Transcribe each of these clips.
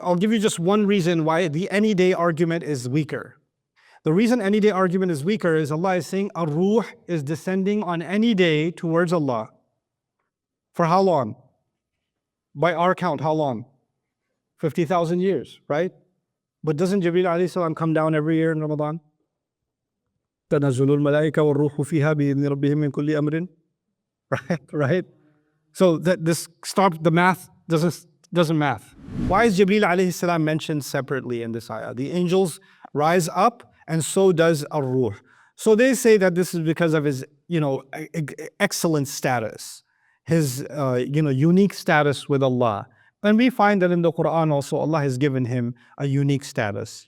I'll give you just one reason why the any day argument is weaker. The reason any day argument is weaker is Allah is saying Ar-Ruh is descending on any day towards Allah. For how long? By our count, how long? 50,000 years, right? But doesn't Jibreel AS come down every year in Ramadan? تَنَزُّلُ الْمَلَائِكَةُ وَالرُّوحُ فِيهَا بِإِذْنِ رَبِّهِمْ مِنْ كُلِّ أَمْرٍ. Right? So that this the math doesn't math. Why is Jibreel AS mentioned separately in this ayah? The angels rise up and so does Ar-Ruh. So they say that this is because of his, excellent status, his, unique status with Allah. And we find that in the Quran also, Allah has given him a unique status,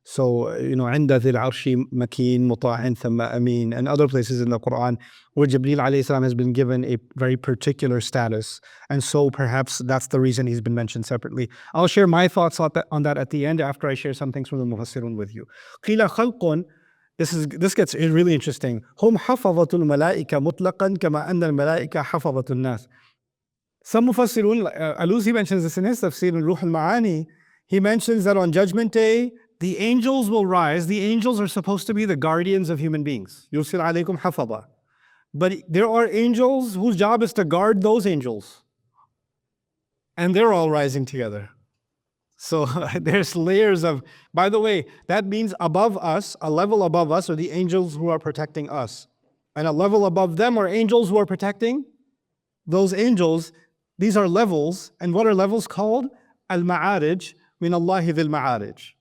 So, عند ذي العرش مكين مطاع ثم أمين, and other places in the Quran where Jibreel AS has been given a very particular status. And so perhaps that's the reason he's been mentioned separately. I'll share my thoughts on that at the end after I share some things from the Mufassirun with you. قِيلَ خَلْقٌ, this gets really interesting. هم حفظة الملائكة مطلقا كما أن الملائكة حفظة الناس. Some Mufassirun, Alusi mentions this in his Tafsir in Ruh al-Ma'ani. He mentions that on Judgment Day, the angels will rise. The angels are supposed to be the guardians of human beings. يُرْسِلْ عَلَيْكُمْ حَفَظًا. But there are angels whose job is to guard those angels. And they're all rising together. So there's layers of, by the way, that means above us, a level above us are the angels who are protecting us. And a level above them are angels who are protecting those angels. These are levels. And what are levels called? Al-Ma'arij min Allahi dhil Ma'arij.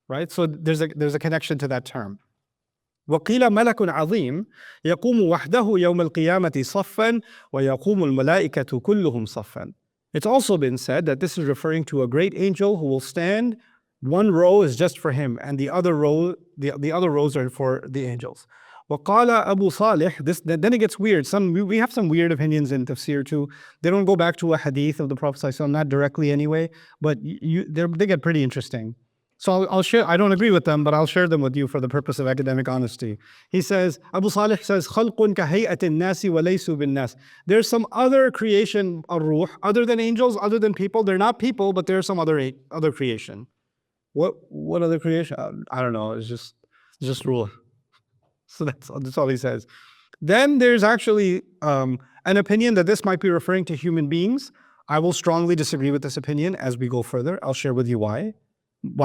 Right? So there's a connection to that term. وَقِيلَ مَلَكٌ عَظِيمٌ يَقُومُ وَحْدَهُ يَوْمَ الْقِيَامَةِ صَفًّا وَيَقُومُ الْمَلَائِكَةُ كُلُّهُمْ صَفًّا. It's also been said that this is referring to a great angel who will stand. One row is just for him, and the other rows are for the angels. وَقَالَ أَبُو صَالِحٍ, then it gets weird. We have some weird opinions in Tafsir too. They don't go back to a hadith of the Prophet ﷺ, not directly anyway, but they get pretty interesting. So I'll share, I don't agree with them, but I'll share them with you for the purpose of academic honesty. He says, Abu Salih says, خَلْقٌ كَهَيْئَةِ النَّاسِ وَلَيْسُوا بِالنَّاسِ. There's some other creation, Ar-Ruh, other than angels, other than people. They're not people, but there's some other creation. What other creation? I don't know, it's just Ruh. So that's all he says. Then there's actually an opinion that this might be referring to human beings. I will strongly disagree with this opinion as we go further. I'll share with you why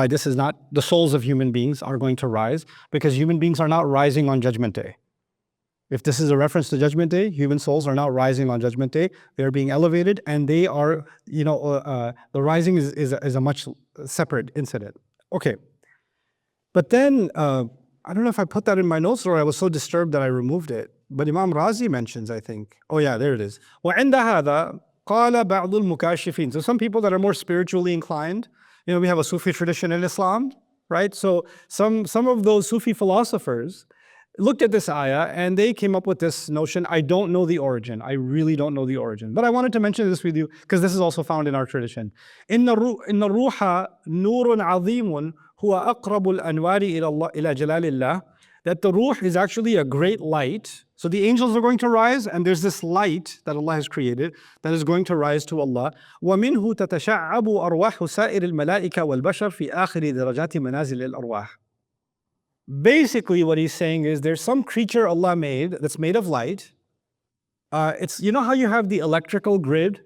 this is not, the souls of human beings are going to rise, because human beings are not rising on Judgment Day. If this is a reference to Judgment Day, human souls are not rising on Judgment Day. They're being elevated, and they are, the rising is a much separate incident. Okay. But then, I don't know if I put that in my notes or I was so disturbed that I removed it. But Imam Razi mentions, I think. Oh yeah, there it is. وَعِنْدَ هَذَا قَالَ بَعْضُ الْمُكَاشِفِينَ. So some people that are more spiritually inclined, we have a Sufi tradition in Islam, right? So some of those Sufi philosophers looked at this ayah and they came up with this notion. I don't know the origin. I really don't know the origin. But I wanted to mention this with you because this is also found in our tradition. إِنَّ الرُّوحَ نُورٌ عَظِيمٌ هُوَ أَقْرَبُ الْأَنْوَارِ إِلَى جَلَالِ اللَّهِ. That the Ruh is actually a great light. So the angels are going to rise, and there's this light that Allah has created that is going to rise to Allah. وَمِنْهُ تَتَشَعَّبُ أَرْوَاحُ سَائِرِ الْمَلَائِكَةِ وَالْبَشَرِ فِي آخِرِ دَرَجَاتِ مَنَازِلِ الْأَرْوَاحِ. Basically what he's saying is there's some creature Allah made that's made of light. It's, how you have the electrical grid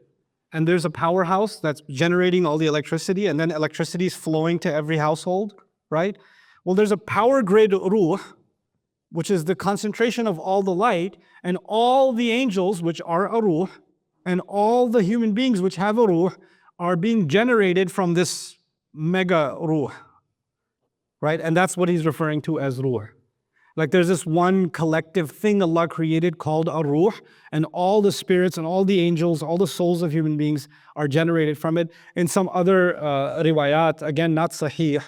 and there's a powerhouse that's generating all the electricity, and then electricity is flowing to every household, right? Well, there's a power grid Ruh, which is the concentration of all the light, and all the angels, which are a Ruh, and all the human beings which have a Ruh are being generated from this mega Ruh, right? And that's what he's referring to as Ruh. Like there's this one collective thing Allah created called Ar-Ruh, and all the spirits and all the angels, all the souls of human beings are generated from it. In some other riwayat, again not sahih,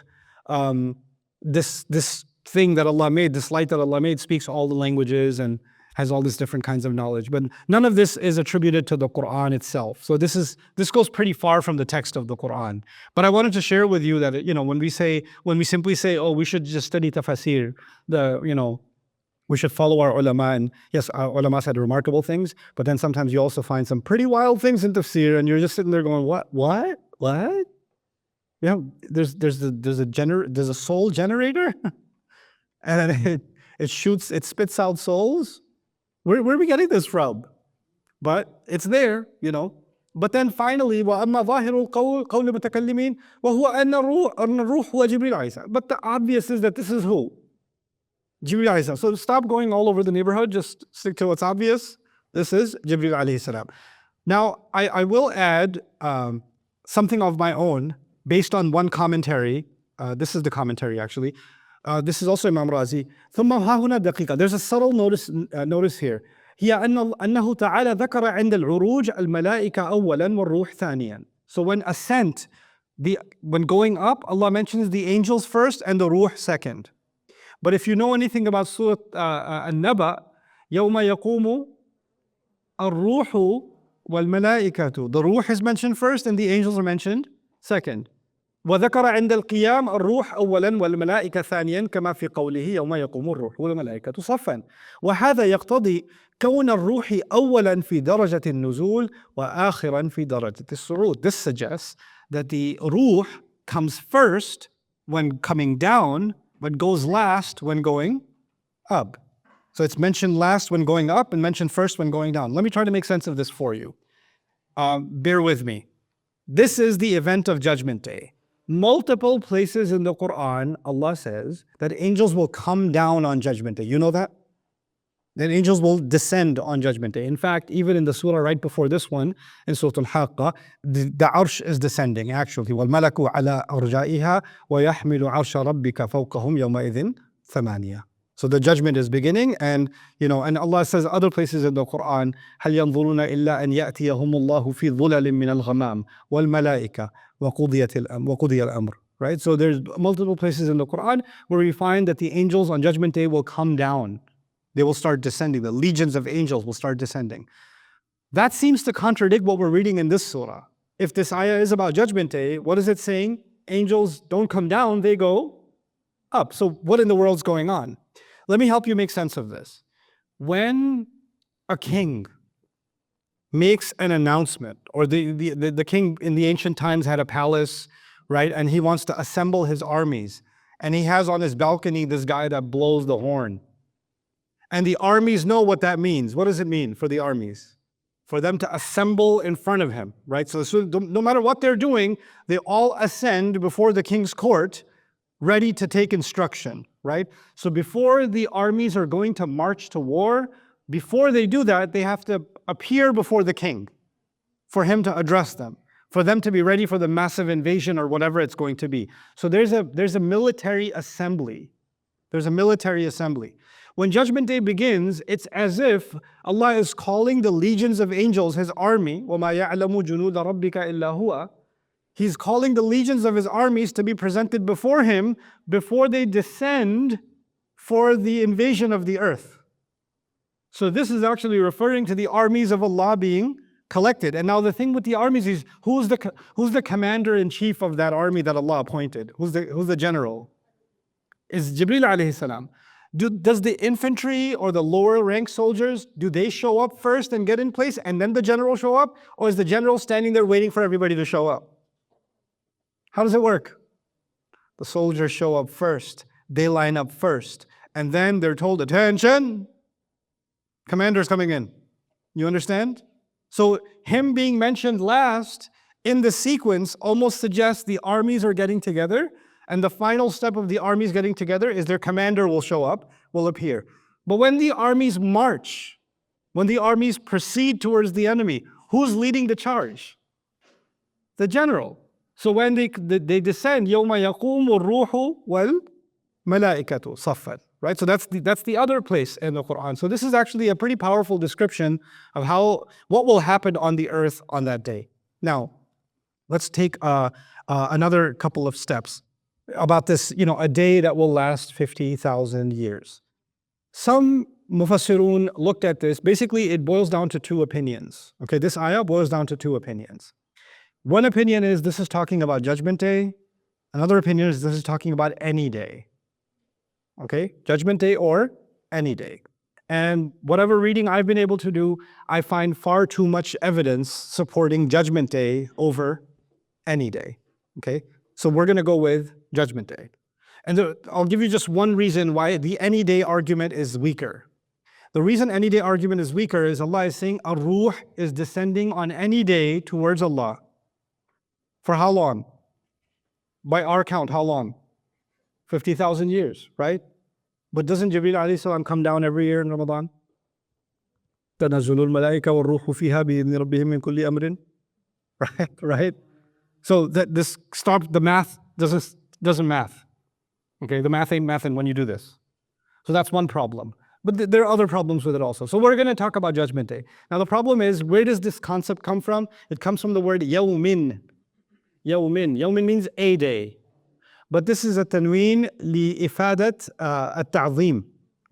this thing that Allah made, this light that Allah made, speaks all the languages and has all these different kinds of knowledge. But none of this is attributed to the Quran itself. So this goes pretty far from the text of the Quran. But I wanted to share with you that, when we simply say, oh, we should just study tafsir, we should follow our ulama. And yes, our ulama said remarkable things, but then sometimes you also find some pretty wild things in tafsir, and you're just sitting there going, what? Yeah, there's a soul generator, and then it spits out souls. Where are we getting this from? But it's there, you know. But then finally, وَأَمَّا ظَاهِرُ الْقَوْلِ قَوْلِ الْمُتَكَلِّمِينَ وَهُوَ أَنَّ الرُّوحُ وَجِبْرِيلَ عَلَيْهِ. But the obvious is that this is who? Jibreel alayhi salam. So stop going all over the neighborhood, just stick to what's obvious. This is Jibreel alayhi salam. Now, I will add something of my own based on one commentary. This is the commentary actually. This is also Imam Razi. ثم ها هنا دقيقة. There's a subtle notice here. هي أنه تعالى ذكر عند العروج الملائكة أولا والروح ثانيا. So when ascent, when going up, Allah mentions the angels first and the ruh second. But if you know anything about Surah An-Naba, يوم يقوم الروح والملائكة. The ruh is mentioned first and the angels are mentioned second. وذكر عند القيام الروح أولا والملائكة ثانيا كما في قوله يوم يقوم الروح والملائكة صفا. وهذا يقتضي كون الروح أولا في درجة النزول وآخرا في درجة الصعود. This suggests that the ruh comes first when coming down, but goes last when going up. So it's mentioned last when going up and mentioned first when going down. Let me try to make sense of this for you. Bear with me. This is the event of Judgment Day. Multiple places in the Quran, Allah says that angels will come down on Judgment Day. You know that? That angels will descend on Judgment Day. In fact, even in the surah right before this one, in Surah Al-Haqqa, the Arsh is descending actually. وَالْمَلَكُ عَلَىٰ أَرْجَائِهَا وَيَحْمِلُ عَرْشَ رَبِّكَ فَوْقَهُمْ يَوْمَئِذٍ ثَمَانِيَةٌ. So the judgment is beginning, and Allah says other places in the Quran, هل ينظرون إلا أن يأتيهم الله في ظلل من الغمام والملائكة وقضي الأمر. Right? So there's multiple places in the Quran where we find that the angels on Judgment Day will come down. They will start descending. The legions of angels will start descending. That seems to contradict what we're reading in this surah. If this ayah is about Judgment Day, what is it saying? Angels don't come down, they go up. So what in the world's going on? Let me help you make sense of this. When a king makes an announcement, or the king in the ancient times had a palace, right? And he wants to assemble his armies. And he has on his balcony this guy that blows the horn. And the armies know what that means. What does it mean for the armies? For them to assemble in front of him, right? So no matter what they're doing, they all ascend before the king's court, ready to take instruction, right? So before the armies are going to march to war, before they do that, they have to appear before the king for him to address them, for them to be ready for the massive invasion or whatever it's going to be. So there's a military assembly. There's a military assembly. When Judgment Day begins, it's as if Allah is calling the legions of angels, His army, وَمَا يَعْلَمُ جُنُودَ رَبِّكَ إِلَّا هُوَ. He's calling the legions of His armies to be presented before Him before they descend for the invasion of the earth. So this is actually referring to the armies of Allah being collected. And now the thing with the armies is, who's the commander-in-chief of that army that Allah appointed? Who's the general? Is Jibreel alayhi salam. Does the infantry or the lower rank soldiers, do they show up first and get in place and then the general show up? Or is the general standing there waiting for everybody to show up? How does it work? The soldiers show up first. They line up first. And then they're told, attention, commander's coming in. You understand? So him being mentioned last in the sequence almost suggests the armies are getting together. And the final step of the armies getting together is their commander will show up, will appear. But when the armies march, when the armies proceed towards the enemy, who's leading the charge? The general. So when they descend, يَوْمَ يَقُومُ الرُّوحُ وَالْمَلَائِكَةُ صَفًّا. Right? So that's the other place in the Quran. So this is actually a pretty powerful description of what will happen on the earth on that day. Now, let's take another couple of steps about this, a day that will last 50,000 years. Some mufassirun looked at this. Basically, it boils down to two opinions. Okay, this ayah boils down to two opinions. One opinion is this is talking about Judgment Day. Another opinion is this is talking about any day. Okay, Judgment Day or any day. And whatever reading I've been able to do, I find far too much evidence supporting Judgment Day over any day. Okay. So we're going to go with Judgment Day. And I'll give you just one reason why the any day argument is weaker. The reason any day argument is weaker is Allah is saying Ar-Ruh is descending on any day towards Allah. For how long? By our count, how long? 50,000 years, right? But doesn't Jibreel AS come down every year in Ramadan? تنزل الملائكة والروح فيها بإذن ربهم من كل أمر. Right? So that this stop the math doesn't math. Okay, the math ain't mathing when you do this. So that's one problem. But there are other problems with it also. So we're going to talk about Judgment Day. Now the problem is, where does this concept come from? It comes from the word yawmin. Yawmin. Yawmin means a day. But this is a tanween لإفادة التعظيم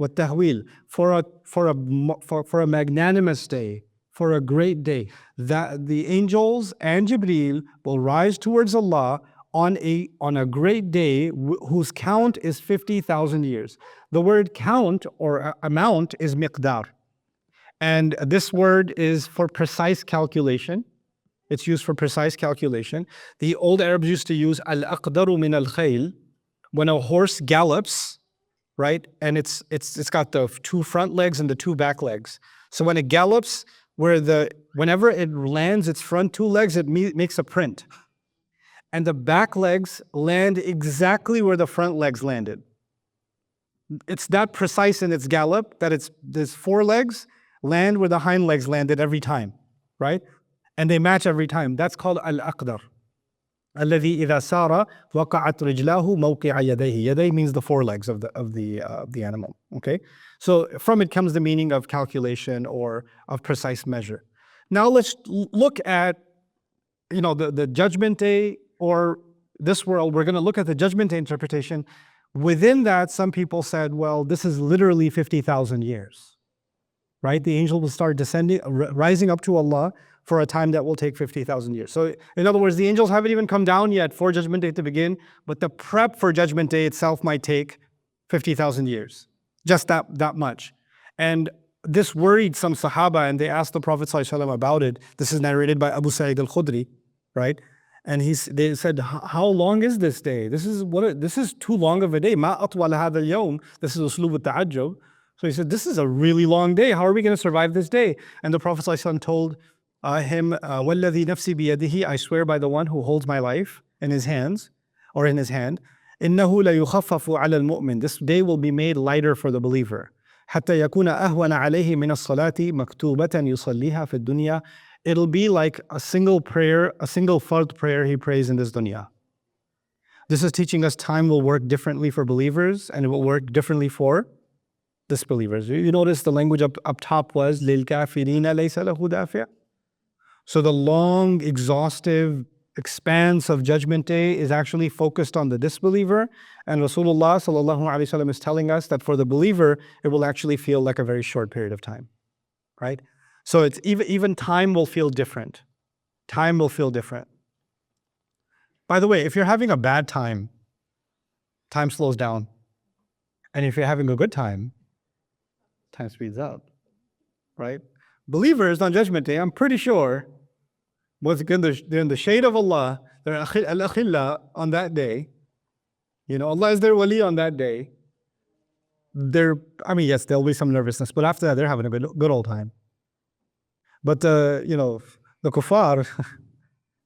والتهويل, for a magnanimous day, for a great day, that the angels and Jibreel will rise towards Allah on a great day whose count is 50,000 years. The word count or amount is miqdar. And this word is for precise calculation. It's used for precise calculation. The old Arabs used to use al-aqdaru min al-khayl. When a horse gallops, right, and it's got the two front legs and the two back legs. So when it gallops, whenever it lands its front two legs, it makes a print. And the back legs land exactly where the front legs landed. It's that precise in its gallop that these four legs land where the hind legs landed every time, right? And they match every time. That's called al-aqdar. الذي إذا سار وقعت رجلاه موقع يديه. يديه means the four legs of the animal. Okay, so from it comes the meaning of calculation or of precise measure. Now let's look at the Judgment Day or this world. We're going to look at the Judgment Day interpretation. Within that, some people said, well, this is literally 50,000 years, right? The angel will start descending, rising up to Allah for a time that will take 50,000 years. So in other words, the angels haven't even come down yet for Judgment Day to begin, but the prep for Judgment Day itself might take 50,000 years, just that much. And this worried some Sahaba, and they asked the Prophet ﷺ about it. This is narrated by Abu Sa'id al-Khudri, right? And they said, how long is this day? This is too long of a day. Ma atwal hadha al-yawm. This is uslub al-ta'ajjub. So he said, this is a really long day. How are we going to survive this day? And the Prophet ﷺ told him, وَالَّذِي نَفْسِي بِيَدِهِ, I swear by the one who holds my life in his hands, or in his hand, إِنَّهُ لَيُخَفَّفُ عَلَى الْمُؤْمِنِ, this day will be made lighter for the believer. حَتَّى يَكُونَ أَهْوَنَ عَلَيْهِ مِنَ الصَّلَاةِ مَكْتُوبَةً يُصَلِّيهَا فِي الدُّنْيَا. It'll be like a single prayer, a single fard prayer he prays in this dunya. This is teaching us time will work differently for believers and it will work differently for disbelievers. You notice the language up top was لِلْكَافِرِينَ لَيْسَ لَهُ دَافِعٌ. So the long, exhaustive expanse of Judgment Day is actually focused on the disbeliever, and Rasulullah ﷺ is telling us that for the believer, it will actually feel like a very short period of time, right? So it's even time will feel different. Time will feel different. By the way, if you're having a bad time, time slows down. And if you're having a good time speeds up, right? Believers on Judgment Day, I'm pretty sure, they're in the shade of Allah, they're al-akhilla on that day. Allah is their wali on that day. Yes, there'll be some nervousness, but after that, they're having a good old time. But the kuffar is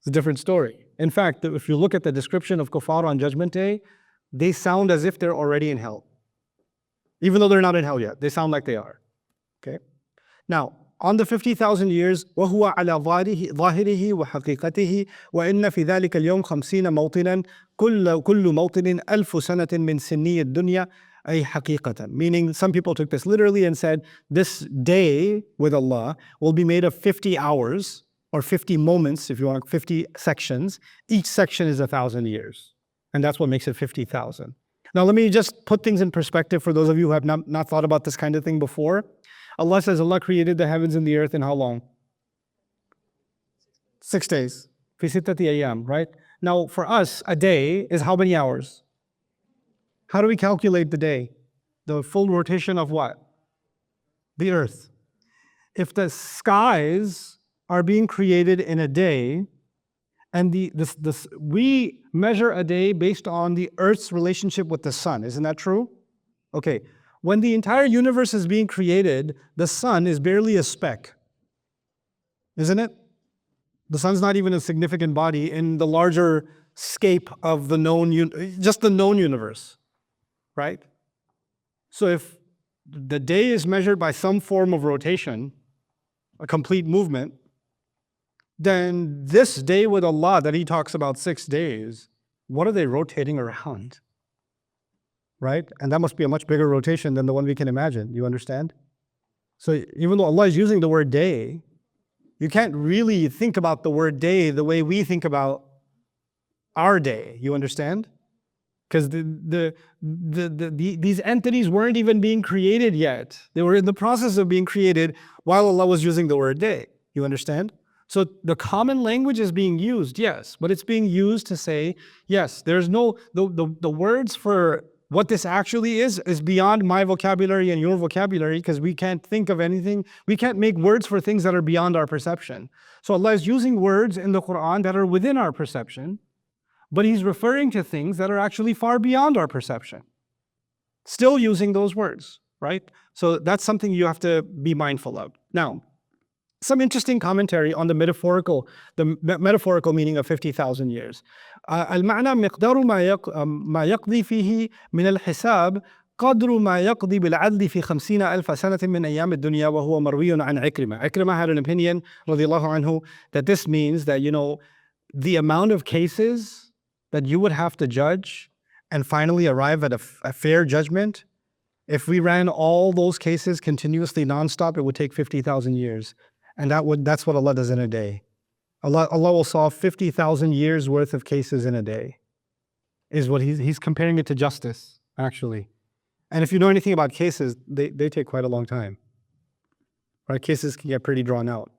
a different story. In fact, if you look at the description of kuffar on Judgment Day, they sound as if they're already in hell. Even though they're not in hell yet, they sound like they are. Okay? Now, on the 50,000 years, وَهُوَ عَلَى ظَاهِرِهِ وَحَقِيقَتِهِ وَإِنَّ فِي ذَلِكَ الْيَوْمِ 50 مَوْطِنًا كُلُّ مَوْطِنٍ أَلْفُ سَنَةٍ مِّن سِنِّيِّ الدُّنْيَا أي حقيقة. Meaning, some people took this literally and said, this day with Allah will be made of 50 hours, or 50 moments, if you want, 50 sections. Each section is 1,000 years. And that's what makes it 50,000. Now, let me just put things in perspective for those of you who have not thought about this kind of thing before. Allah says Allah created the heavens and the earth in how long? 6 days. Fi sittati ayyam, right? Now, for us, a day is how many hours? How do we calculate the day? The full rotation of what? The earth. If the skies are being created in a day, And we measure a day based on the Earth's relationship with the sun. Isn't that true? Okay. When the entire universe is being created, the sun is barely a speck, isn't it? The sun's not even a significant body in the larger scape of the just the known universe, right? So if the day is measured by some form of rotation, a complete movement, then this day with Allah that He talks about 6 days, what are they rotating around? Right? And that must be a much bigger rotation than the one we can imagine. You understand? So even though Allah is using the word day, you can't really think about the word day the way we think about our day. You understand? Because these entities weren't even being created yet. They were in the process of being created while Allah was using the word day. You understand? So the common language is being used, yes, but it's being used to say, yes, there's no, the words for what this actually is beyond my vocabulary and your vocabulary, because we can't think of anything, we can't make words for things that are beyond our perception. So Allah is using words in the Quran that are within our perception, but He's referring to things that are actually far beyond our perception. Still using those words, right? So that's something you have to be mindful of. Now, some interesting commentary on the metaphorical meaning of 50,000 years. المعنى مقدار ما يقضي فيه من الحساب قدر ما يقضي بالعدل في 50,000 سنة من أيام الدنيا وهو مروي عن عكرمة. Ikrimah had an opinion, رضي الله عنه, that this means that, the amount of cases that you would have to judge and finally arrive at a fair judgment, if we ran all those cases continuously nonstop, it would take 50,000 years. And that's what Allah does in a day. Allah will solve 50,000 years worth of cases in a day, is what He's comparing it to justice, actually. And if you know anything about cases, they take quite a long time. Right? Cases can get pretty drawn out.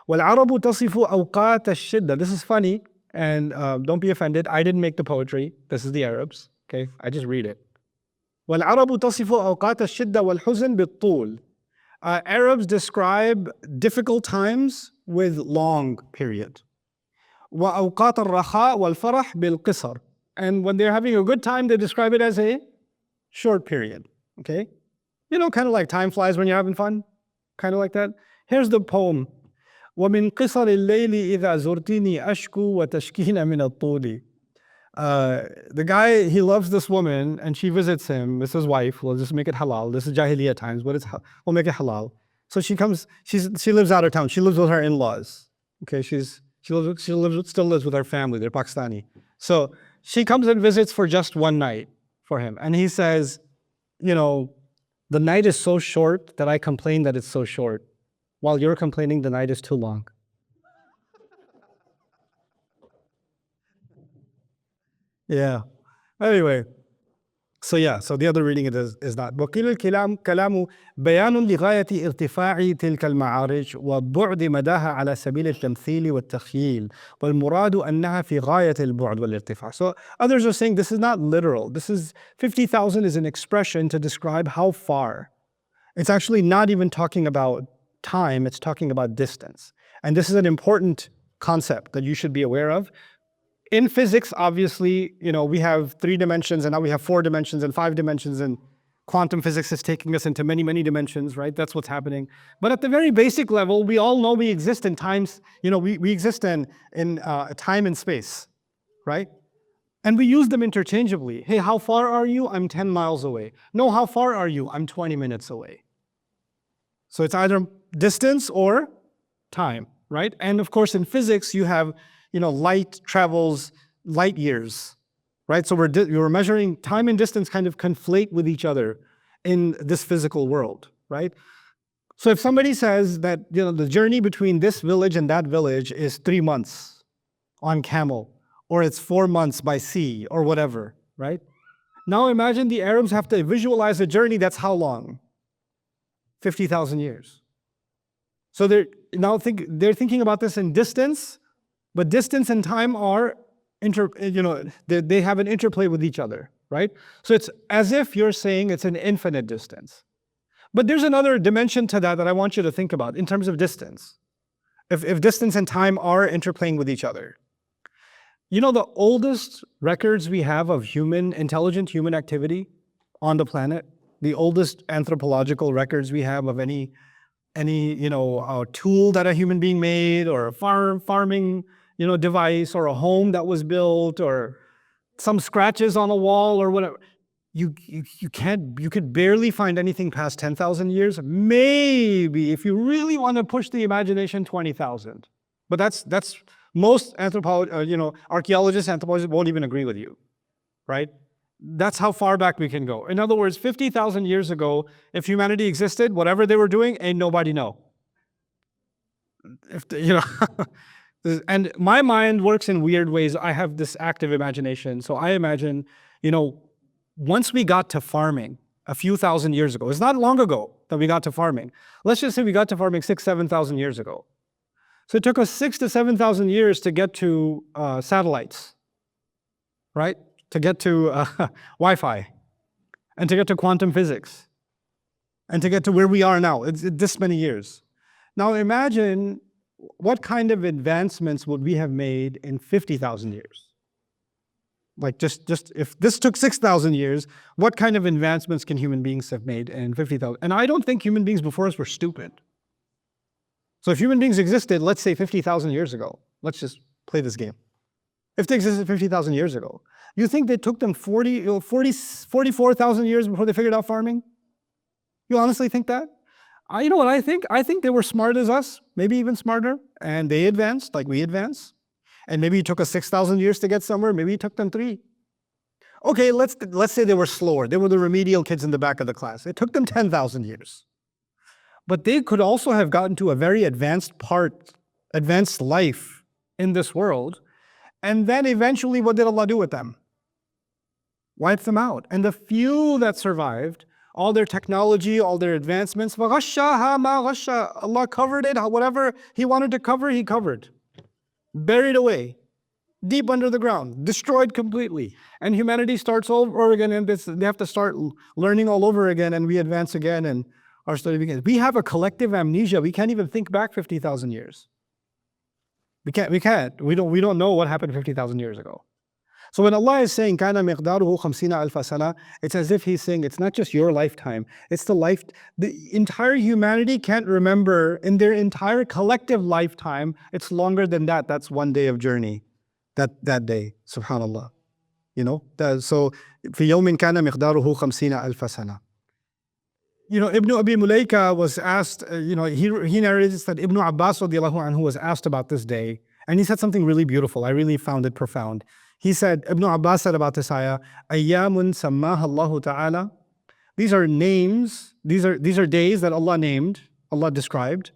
وَالْعَرَبُ تَصِفُ أَوْقَاتَ الشِّدَّةِ. This is funny, and don't be offended. I didn't make the poetry. This is the Arabs. Okay? I just read it. وَالْعَرَبُ تَصِفُ أَوْقَاتَ الشِّدَّةِ وَالْحُزْنِ بِالطُّولِ. Arabs describe difficult times with long period. وَأَوْقَاتَ الرَّخَاءِ وَالْفَرَحِ بِالْقِصَرِ. And when they're having a good time, they describe it as a short period. Okay? Kind of like time flies when you're having fun. Kind of like that. Here's the poem. وَمِنْ قِصَرِ اللَّيْلِ إِذَا زُرْتِنِي أَشْكُو وَتَشْكِينَ مِنَ الطُّولِ. The guy, he loves this woman and she visits him. It's his wife. We'll just make it halal. This is Jahiliyyah times, but we'll make it halal. So she comes, she lives out of town. She lives with her in-laws. Okay, she still lives with her family. They're Pakistani. So she comes and visits for just one night for him. And he says, the night is so short that I complain that it's so short, while you're complaining the night is too long. Yeah. Anyway, so the other reading is not. وَقِيلَ الكلام بيان لغاية ارتفاع تلك المعارج وبعد مداها على سبيل التمثيل والتخييل والمراد أنها في غاية البعد والارتفاع. So others are saying this is not literal. 50,000 is an expression to describe how far. It's actually not even talking about time, it's talking about distance. And this is an important concept that you should be aware of. In physics, obviously, we have 3 dimensions and now we have 4 dimensions and 5 dimensions, and quantum physics is taking us into many, many dimensions, right? That's what's happening. But at the very basic level, we all know we exist in times, we exist in time and space, right? And we use them interchangeably. Hey, how far are you? I'm 10 miles away. No, how far are you? I'm 20 minutes away. So it's either distance or time, right? And of course, in physics, you have light travels light years, right? So we're measuring time and distance kind of conflate with each other in this physical world, right? So if somebody says that, the journey between this village and that village is 3 months on camel, or it's 4 months by sea, or whatever, right? Now imagine the Arabs have to visualize a journey that's how long? 50,000 years. So they're thinking about this in distance. But distance and time are, they have an interplay with each other, right? So it's as if you're saying it's an infinite distance. But there's another dimension to that I want you to think about in terms of distance. If distance and time are interplaying with each other. You know the oldest records we have of intelligent human activity on the planet? The oldest anthropological records we have of any tool that a human being made, or a farming device, or a home that was built, or some scratches on a wall or whatever. You could barely find anything past 10,000 years. Maybe, if you really want to push the imagination, 20,000. But that's most archaeologists, anthropologists won't even agree with you, right? That's how far back we can go. In other words, 50,000 years ago, if humanity existed, whatever they were doing, ain't nobody know. And my mind works in weird ways. I have this active imagination. So I imagine, once we got to farming a few thousand years ago, it's not long ago that we got to farming. Let's just say we got to farming 6,000, 7,000 years ago. So it took us 6,000 to 7,000 years to get to satellites, right? To get to Wi-Fi, and to get to quantum physics, and to get to where we are now. It's this many years. Now imagine what kind of advancements would we have made in 50,000 years? Like just if this took 6,000 years, what kind of advancements can human beings have made in 50,000? And I don't think human beings before us were stupid. So if human beings existed, let's say 50,000 years ago, let's just play this game. If they existed 50,000 years ago, you think it took them 44,000 years before they figured out farming? You honestly think that? You know what I think? I think they were smart as us, maybe even smarter, and they advanced like we advance. And maybe it took us 6,000 years to get somewhere, maybe it took them 3. Okay, let's say they were slower. They were the remedial kids in the back of the class. It took them 10,000 years. But they could also have gotten to a very advanced life in this world. And then eventually, what did Allah do with them? Wiped them out. And the few that survived, all their technology, all their advancements, Allah covered it. Whatever He wanted to cover, He covered. Buried away, deep under the ground, destroyed completely. And humanity starts over again, and they have to start learning all over again, and we advance again, and our study begins. We have a collective amnesia. We can't even think back 50,000 years. We can't. We don't know what happened 50,000 years ago. So when Allah is saying kana miqdaruhu 50 alf sana, it's as if He's saying it's not just your lifetime. It's the entire humanity can't remember in their entire collective lifetime. It's longer than that. That's one day of journey. That day, subhanallah. So في يوم كان مقداره 50 ألف سنة. Ibn Abi Mulaika was asked, he narrates that Ibn Abbas radiallahu anhu was asked about this day, and he said something really beautiful. I really found it profound. He said, Ibn Abbas said about this ayah, Ayyamun sammaha Allahu ta'ala. These are names, these are days that Allah named, Allah described,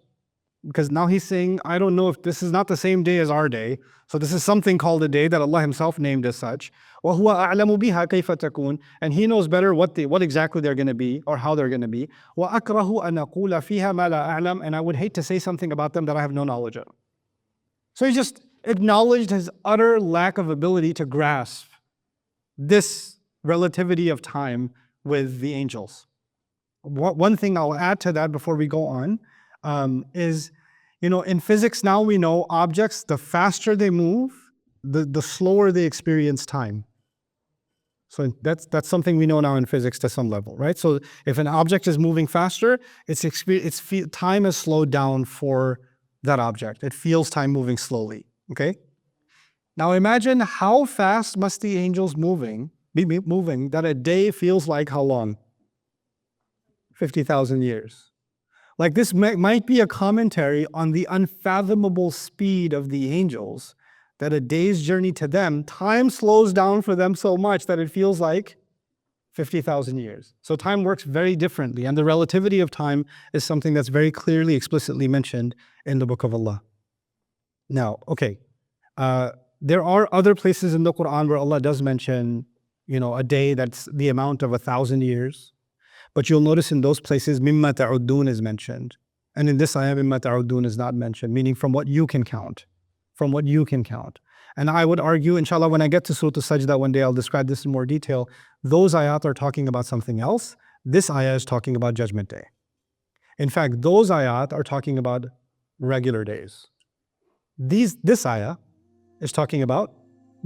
because now He's saying, I don't know if this is not the same day as our day, so this is something called a day that Allah Himself named as such. وَهُوَ أَعْلَمُ بِهَا كَيْفَ تَكُونَ, and He knows better what exactly they're going to be, or how they're going to be. وَأَكْرَهُ أَنْ أَقُولَ فِيهَا مَا لَا أَعْلَمُ, and I would hate to say something about them that I have no knowledge of. So He just acknowledged His utter lack of ability to grasp this relativity of time with the angels. One thing I'll add to that before we go on is, in physics now we know objects, the faster they move, the slower they experience time. So that's something we know now in physics to some level, right? So if an object is moving faster, time is slowed down for that object. It feels time moving slowly, okay? Now imagine how fast must the angels be moving that a day feels like how long? 50,000 years. Like this might be a commentary on the unfathomable speed of the angels, that a day's journey to them, time slows down for them so much that it feels like 50,000 years. So time works very differently, and the relativity of time is something that's very clearly, explicitly mentioned in the Book of Allah. Now, okay, there are other places in the Quran where Allah does mention, a day that's the amount of 1,000 years. But you'll notice in those places, mimma ta'uddun is mentioned. And in this ayah, mimma ta'uddun is not mentioned, meaning from what you can count. From what you can count. And I would argue, inshallah, when I get to Surah Sajda one day, I'll describe this in more detail. Those ayat are talking about something else. This ayah is talking about Judgment Day. In fact, those ayat are talking about regular days. This ayah is talking about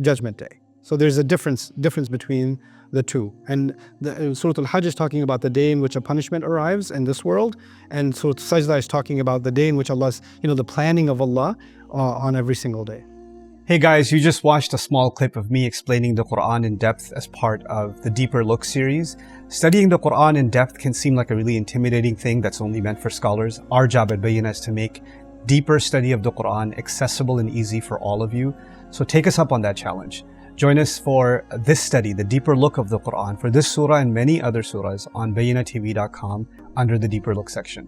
Judgment Day. So there's a difference between the two. And Surah Al-Hajj is talking about the day in which a punishment arrives in this world, and Surah Sajda is talking about the day in which Allah's, the planning of Allah on every single day. Hey guys, you just watched a small clip of me explaining the Quran in depth as part of the Deeper Look series. Studying the Quran in depth can seem like a really intimidating thing that's only meant for scholars. Our job at Bayyinah is to make deeper study of the Quran accessible and easy for all of you. So take us up on that challenge. Join us for this study, the Deeper Look of the Quran, for this surah and many other surahs on BayyinahTV.com under the Deeper Look section.